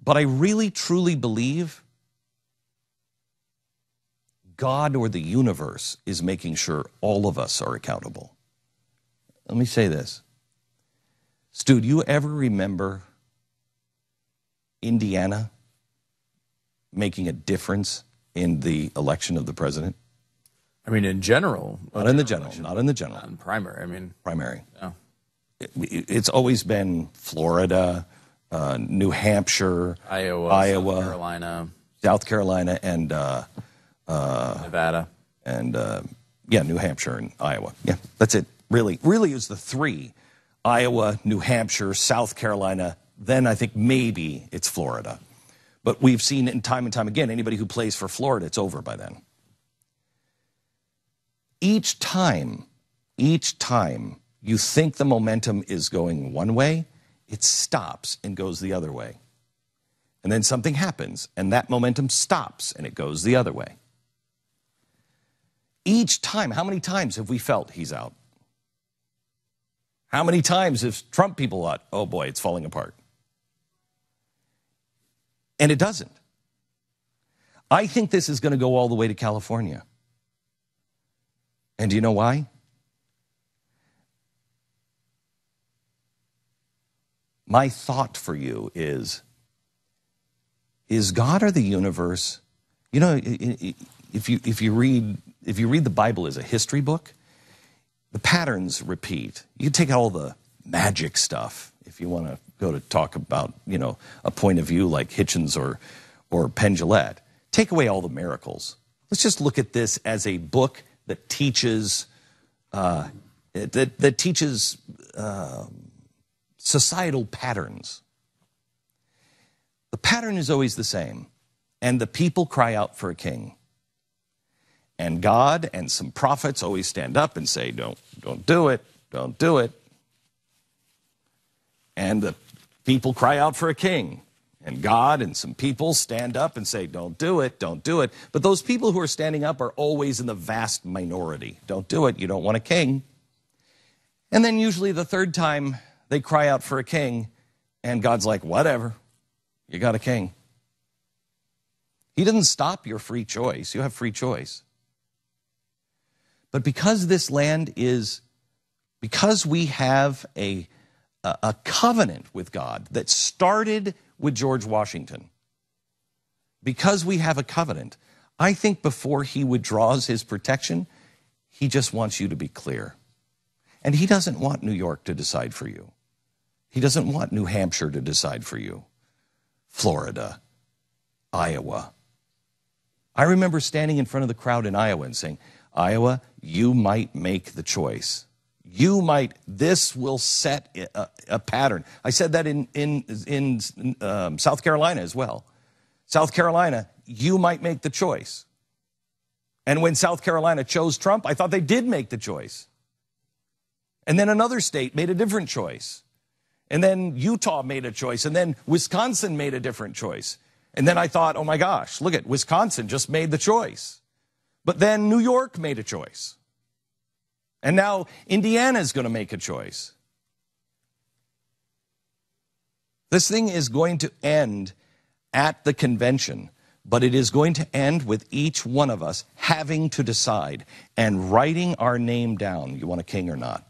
But I really, truly believe God or the universe is making sure all of us are accountable. Let me say this. Stu, do you ever remember Indiana making a difference in the election of the president? I mean, in general. Not in the general. Not in the general. Not in primary. I mean, primary. No. It's always been Florida, New Hampshire, Iowa, South Carolina, and Nevada, and New Hampshire and Iowa. Yeah, that's it. Really, is the three: Iowa, New Hampshire, South Carolina. Then I think maybe it's Florida. But we've seen it time and time again. Anybody who plays for Florida, it's over by then. Each time you think the momentum is going one way, it stops and goes the other way. And then something happens, and that momentum stops, and it goes the other way. Each time, how many times have we felt he's out? How many times have Trump people thought, oh boy, it's falling apart? And it doesn't. I think this is going to go all the way to California. And do you know why? My thought for you is God or the universe? You know, if you read the Bible as a history book, the patterns repeat. You take all the magic stuff if you want to go to talk about, you know, a point of view like Hitchens or Penn Jillette. Take away all the miracles. Let's just look at this as a book that teaches societal patterns. The pattern is always the same, and the people cry out for a king. And God and some prophets always stand up and say, don't do it, don't do it. And the people cry out for a king. And God and some people stand up and say, don't do it, don't do it. But those people who are standing up are always in the vast minority. Don't do it, you don't want a king. And then usually the third time they cry out for a king, and God's like, whatever, you got a king. He doesn't stop your free choice. You have free choice. But because this land is, because we have a covenant with God that started with George Washington, because we have a covenant, I think before he withdraws his protection, he just wants you to be clear. And he doesn't want New York to decide for you. He doesn't want New Hampshire to decide for you. Florida, Iowa. I remember standing in front of the crowd in Iowa and saying, Iowa, you might make the choice. You might, this will set a pattern. I said that in South Carolina as well. South Carolina, you might make the choice. And when South Carolina chose Trump, I thought they did make the choice. And then another state made a different choice. And then Utah made a choice. And then Wisconsin made a different choice. And then I thought, oh my gosh, look at Wisconsin just made the choice. But then New York made a choice. And now Indiana is going to make a choice. This thing is going to end at the convention, but it is going to end with each one of us having to decide and writing our name down. You want a king or not?